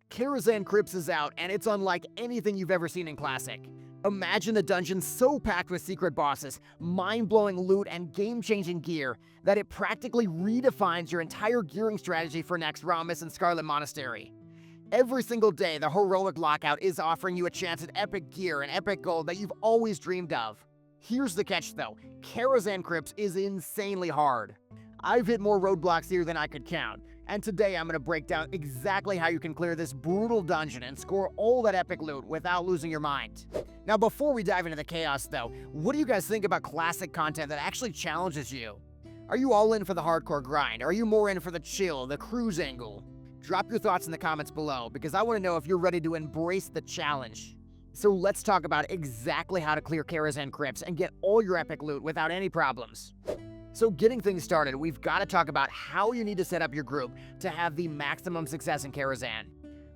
Karazhan Crypts is out, and it's unlike anything you've ever seen in Classic. Imagine a dungeon so packed with secret bosses, mind-blowing loot, and game-changing gear that it practically redefines your entire gearing strategy for Naxxramas and Scarlet Monastery. Every single day, the Heroic Lockout is offering you a chance at epic gear and epic gold that you've always dreamed of. Here's the catch though, Karazhan Crypts is insanely hard. I've hit more roadblocks here than I could count, and today I'm going to break down exactly how you can clear this brutal dungeon and score all that epic loot without losing your mind. Now before we dive into the chaos though, what do you guys think about classic content that actually challenges you? Are you all in for the hardcore grind? Are you more in for the chill, the cruise angle? Drop your thoughts in the comments below because I want to know if you're ready to embrace the challenge. So let's talk about exactly how to clear Karazhan Crypts and get all your epic loot without any problems. So getting things started, we've got to talk about how you need to set up your group to have the maximum success in Karazhan.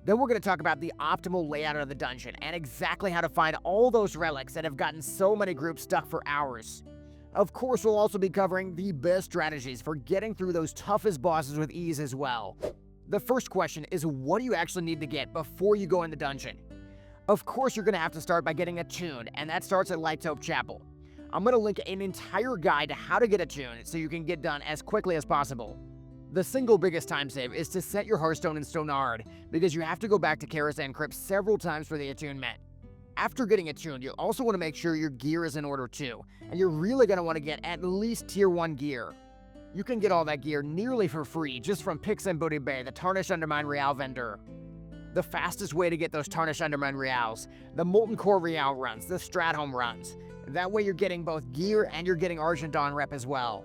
Then we're going to talk about the optimal layout of the dungeon and exactly how to find all those relics that have gotten so many groups stuck for hours. Of course, we'll also be covering the best strategies for getting through those toughest bosses with ease as well. The first question is, what do you actually need to get before you go in the dungeon? Of course, you're going to have to start by getting attuned, and that starts at Lighthope Chapel. I'm going to link an entire guide to how to get attuned so you can get done as quickly as possible. The single biggest time save is to set your Hearthstone in Stonard, because you have to go back to Karazhan Crypts several times for the attunement. After getting attuned, you'll also want to make sure your gear is in order too, and you're really going to want to get at least Tier 1 gear. You can get all that gear nearly for free just from Pix and Booty Bay, the Tarnished Undermine Real vendor. The fastest way to get those Tarnished Undermine Reals, the Molten Core Real runs, the Stratholme runs. That way you're getting both gear and you're getting Argent Dawn rep as well.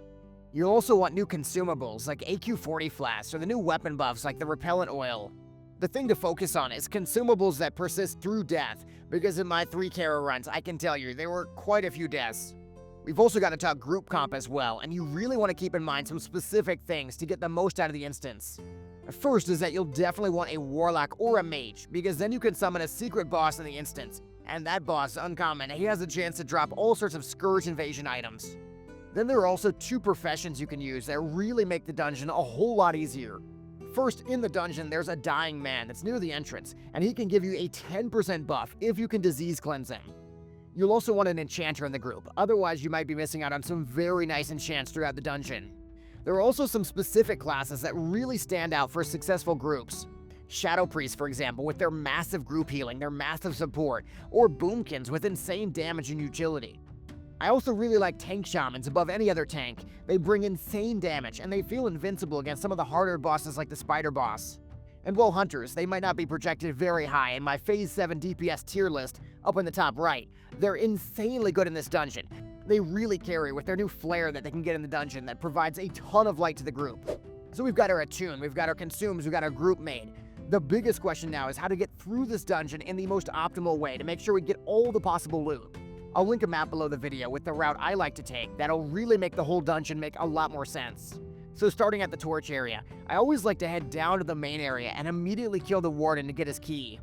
You'll also want new consumables like AQ40 flasks or the new weapon buffs like the Repellent Oil. The thing to focus on is consumables that persist through death, because in my 3 Kara runs I can tell you there were quite a few deaths. We've also got to talk group comp as well, and you really want to keep in mind some specific things to get the most out of the instance. First is that you'll definitely want a Warlock or a Mage, because then you can summon a secret boss in the instance, and that boss is uncommon, and he has a chance to drop all sorts of Scourge Invasion items. Then there are also 2 professions you can use that really make the dungeon a whole lot easier. First, in the dungeon there's a Dying Man that's near the entrance, and he can give you a 10% buff if you can disease cleanse him. You'll also want an enchanter in the group, otherwise you might be missing out on some very nice enchants throughout the dungeon. There are also some specific classes that really stand out for successful groups. Shadow Priests, for example, with their massive group healing, their massive support, or Boomkins with insane damage and utility. I also really like Tank Shamans above any other tank. They bring insane damage, and they feel invincible against some of the harder bosses like the Spider Boss. And while Hunters, they might not be projected very high in my Phase 7 DPS tier list up in the top right, they're insanely good in this dungeon. They really carry with their new flare that they can get in the dungeon that provides a ton of light to the group. So we've got our Attune, we've got our Consumes, we've got our Group Made. The biggest question now is how to get through this dungeon in the most optimal way to make sure we get all the possible loot. I'll link a map below the video with the route I like to take that'll really make the whole dungeon make a lot more sense. So starting at the torch area, I always like to head down to the main area and immediately kill the warden to get his key.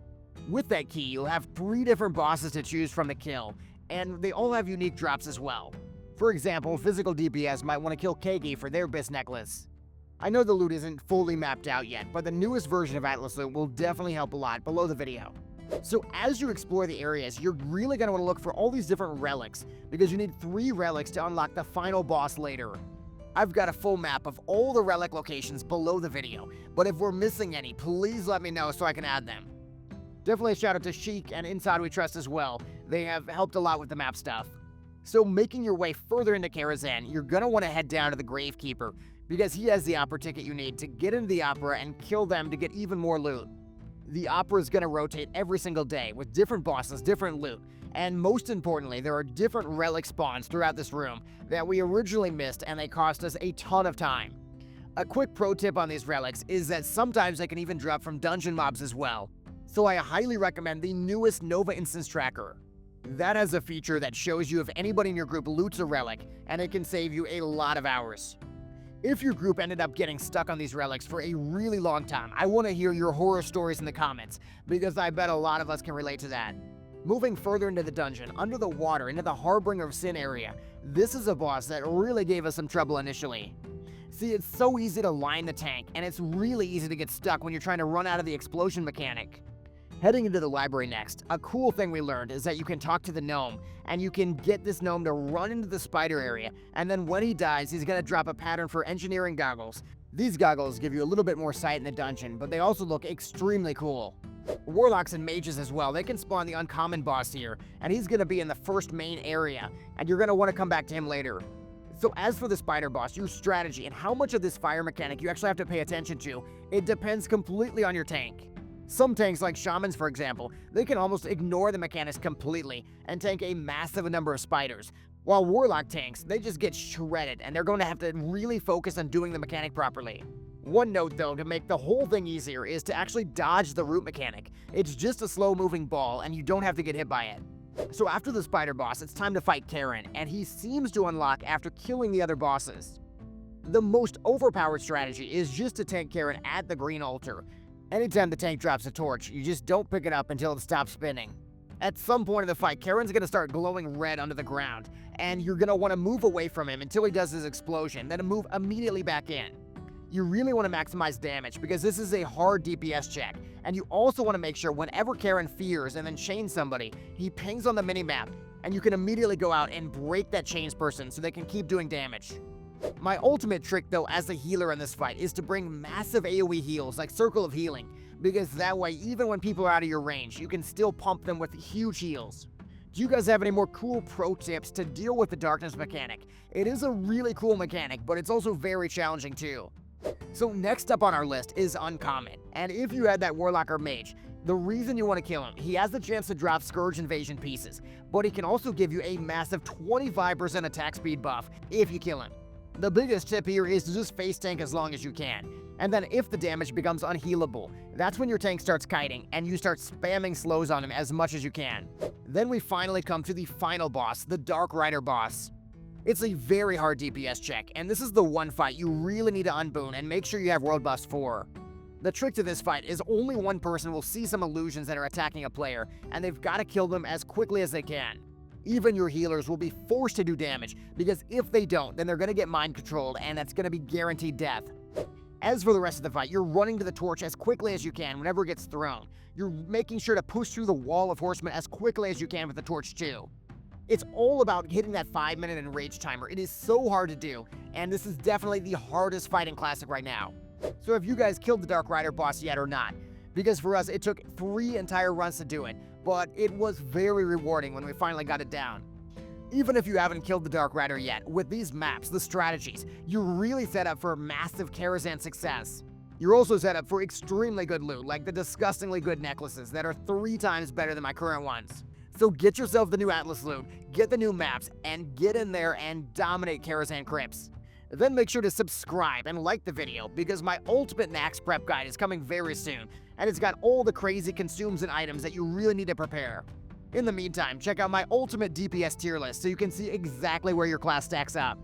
With that key, you'll have 3 different bosses to choose from to kill, and they all have unique drops as well. For example, physical DPS might want to kill Kagi for their Bis Necklace. I know the loot isn't fully mapped out yet, but the newest version of Atlas loot will definitely help a lot below the video. So as you explore the areas, you're really going to want to look for all these different relics, because you need 3 relics to unlock the final boss later. I've got a full map of all the relic locations below the video, but if we're missing any, please let me know so I can add them. Definitely a shout out to Sheik and Inside We Trust as well. They have helped a lot with the map stuff. So making your way further into Karazhan, you're going to want to head down to the Gravekeeper, because he has the opera ticket you need to get into the opera and kill them to get even more loot. The opera is going to rotate every single day with different bosses, different loot, and most importantly, there are different relic spawns throughout this room that we originally missed, and they cost us a ton of time. A quick pro tip on these relics is that sometimes they can even drop from dungeon mobs as well. So I highly recommend the newest Nova Instance Tracker. That has a feature that shows you if anybody in your group loots a relic, and it can save you a lot of hours. If your group ended up getting stuck on these relics for a really long time, I want to hear your horror stories in the comments, because I bet a lot of us can relate to that. Moving further into the dungeon, under the water, into the Harbinger of Sin area, this is a boss that really gave us some trouble initially. See, it's so easy to line the tank, and it's really easy to get stuck when you're trying to run out of the explosion mechanic. Heading into the library next, a cool thing we learned is that you can talk to the gnome, and you can get this gnome to run into the spider area, and then when he dies, he's gonna drop a pattern for engineering goggles. These goggles give you a little bit more sight in the dungeon, but they also look extremely cool. Warlocks and mages as well, they can spawn the uncommon boss here, and he's gonna be in the first main area, and you're gonna wanna come back to him later. So as for the spider boss, your strategy and how much of this fire mechanic you actually have to pay attention to, it depends completely on your tank. Some tanks, like shamans for example, they can almost ignore the mechanics completely and tank a massive number of spiders, while warlock tanks, they just get shredded and they're going to have to really focus on doing the mechanic properly. One note though, to make the whole thing easier is to actually dodge the root mechanic. It's just a slow moving ball and you don't have to get hit by it. So after the spider boss, it's time to fight Kharon, and he seems to unlock after killing the other bosses. The most overpowered strategy is just to tank Kharon at the green altar. Anytime the tank drops a torch, you just don't pick it up until it stops spinning. At some point in the fight, Kharon's gonna start glowing red under the ground, and you're gonna wanna move away from him until he does his explosion, then move immediately back in. You really want to maximize damage because this is a hard DPS check, and you also want to make sure whenever Kharon fears and then chains somebody, he pings on the minimap, and you can immediately go out and break that chains person so they can keep doing damage. My ultimate trick though as a healer in this fight is to bring massive AoE heals like Circle of Healing, because that way even when people are out of your range, you can still pump them with huge heals. Do you guys have any more cool pro tips to deal with the darkness mechanic? It is a really cool mechanic, but it's also very challenging too. So next up on our list is Uncommon, and if you had that Warlock or Mage, the reason you want to kill him, he has the chance to drop Scourge Invasion pieces, but he can also give you a massive 25% attack speed buff if you kill him. The biggest tip here is to just face tank as long as you can, and then if the damage becomes unhealable, that's when your tank starts kiting and you start spamming slows on him as much as you can. Then we finally come to the final boss, the Dark Rider boss. It's a very hard DPS check, and this is the one fight you really need to unboon and make sure you have world buffs for. The trick to this fight is only one person will see some illusions that are attacking a player, and they've got to kill them as quickly as they can. Even your healers will be forced to do damage, because if they don't, then they're going to get mind controlled, and that's going to be guaranteed death. As for the rest of the fight, you're running to the torch as quickly as you can whenever it gets thrown. You're making sure to push through the wall of horsemen as quickly as you can with the torch too. It's all about hitting that 5-minute enrage timer. It is so hard to do, and this is definitely the hardest fight in Classic right now. So have you guys killed the Dark Rider boss yet or not? Because for us, it took 3 entire runs to do it, but it was very rewarding when we finally got it down. Even if you haven't killed the Dark Rider yet, with these maps, the strategies, you're really set up for massive Karazhan success. You're also set up for extremely good loot, like the disgustingly good necklaces that are 3 times better than my current ones. So get yourself the new Atlas loot, get the new maps, and get in there and dominate Karazhan Crypts. Then make sure to subscribe and like the video, because my ultimate Nax prep guide is coming very soon, and it's got all the crazy consumes and items that you really need to prepare. In the meantime, check out my ultimate DPS tier list so you can see exactly where your class stacks up.